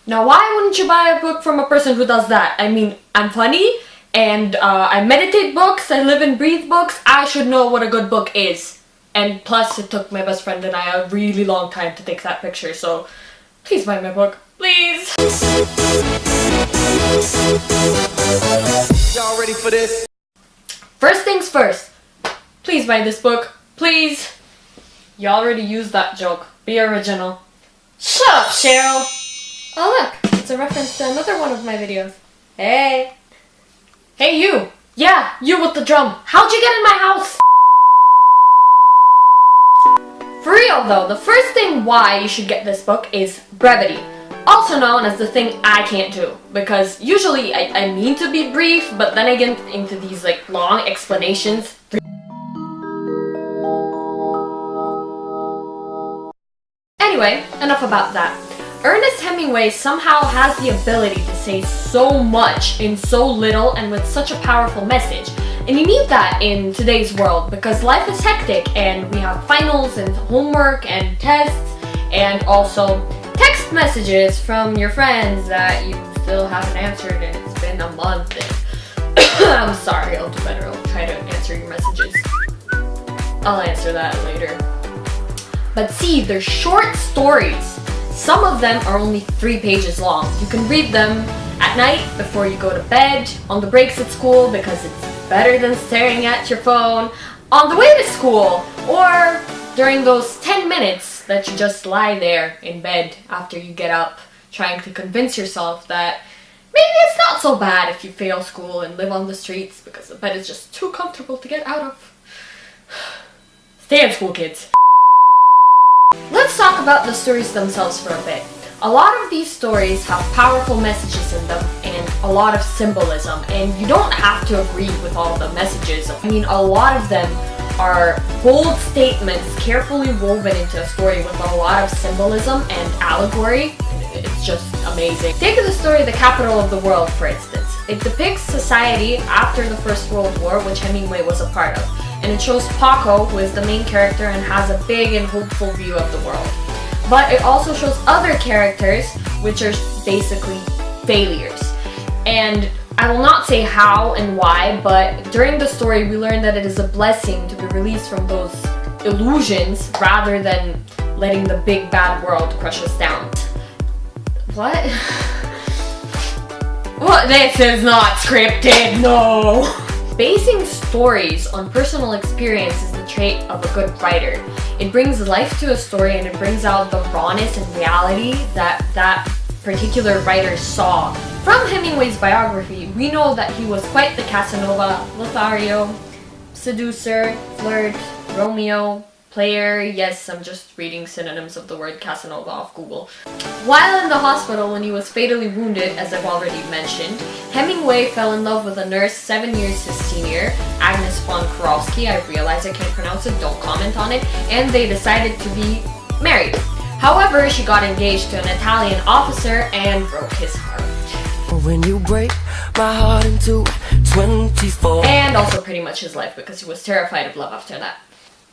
Now, why wouldn't you buy a book from a person who does that? I mean, I'm funny, and I meditate books, I live and breathe books. I should know what a good book is. And plus, it took my best friend and I a really long time to take that picture, so please buy my book. Please! Y'all ready for this? First things first. Please buy this book. Please! You already used that joke. Be original. Shut up, Cheryl! Oh look, it's a reference to another one of my videos. Hey! Hey you! Yeah, you with the drum. How'd you get in my house? For real though, the first thing why you should get this book is brevity. Also known as the thing I can't do. Because usually I mean to be brief, but then I get into these like long explanations. Anyway, enough about that. Ernest Hemingway somehow has the ability to say so much in so little and with such a powerful message. And you need that in today's world because life is hectic and we have finals and homework and tests and also text messages from your friends that you still haven't answered and it's been a month. And I'm sorry, I'll do better. I'll try to answer your messages. I'll answer that later. But see, they're short stories. Some of them are only 3 pages long. You can read them at night before you go to bed, on the breaks at school because it's better than staring at your phone, on the way to school, or during those 10 minutes that you just lie there in bed after you get up, trying to convince yourself that maybe it's not so bad if you fail school and live on the streets because the bed is just too comfortable to get out of. Stay in school, kids. Let's talk about the stories themselves for a bit. A lot of these stories have powerful messages in them and a lot of symbolism, and you don't have to agree with all the messages. I mean, a lot of them are bold statements carefully woven into a story with a lot of symbolism and allegory. It's just amazing. Take the story The Capital of the World, for instance. It depicts society after the First World War, which Hemingway was a part of. And it shows Paco, who is the main character and has a big and hopeful view of the world. But it also shows other characters, which are basically failures. And I will not say how and why, but during the story we learn that it is a blessing to be released from those illusions rather than letting the big bad world crush us down. What? What? This is not scripted, no! Basing stories on personal experience is the trait of a good writer. It brings life to a story and it brings out the rawness and reality that that particular writer saw. From Hemingway's biography, we know that he was quite the Casanova, Lothario, seducer, flirt, Romeo, player. Yes, I'm just reading synonyms of the word Casanova off Google. While in the hospital when he was fatally wounded, as I've already mentioned, Hemingway fell in love with a nurse 7 years his senior, Agnes von Kurowski. I realize I can't pronounce it, don't comment on it, and they decided to be married. However, she got engaged to an Italian officer and broke his heart. When you break my heart into 24. And also pretty much his life because he was terrified of love after that.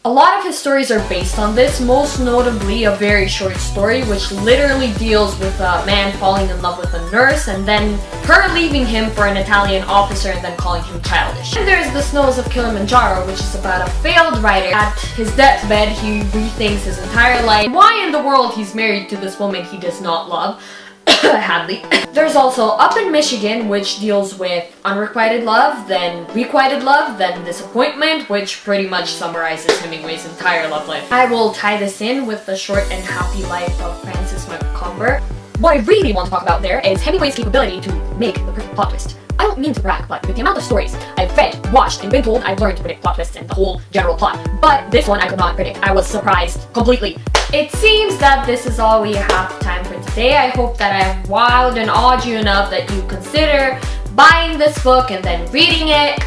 A lot of his stories are based on this, most notably a very short story which literally deals with a man falling in love with a nurse and then her leaving him for an Italian officer and then calling him childish. And there's The Snows of Kilimanjaro, which is about a failed writer. At his deathbed, he rethinks his entire life. Why in the world he's married to this woman he does not love. Hadley. There's also Up in Michigan, which deals with unrequited love, then requited love, then disappointment, which pretty much summarizes Hemingway's entire love life. I will tie this in with the short and happy life of Francis McCumber. What I really want to talk about there is Hemingway's capability to make the perfect plot twist. I don't mean to brag, but with the amount of stories I've read, watched, and been told, I've learned to predict plot twists and the whole general plot. But this one I could not predict. I was surprised completely. It seems that this is all we have time for today. I hope that I've wowed and awed you enough that you consider buying this book and then reading it.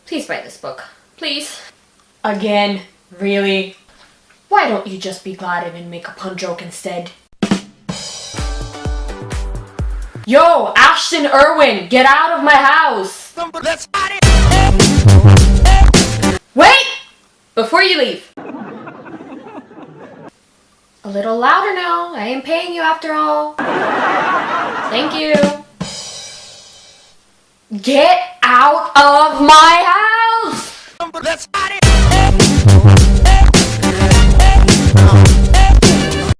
Please buy this book. Please. Again, really? Why don't you just be glad and make a pun joke instead? Yo, Ashton Irwin, get out of my house! Let's Wait! Before you leave. A little louder now. I ain't paying you after all. Thank you. Get out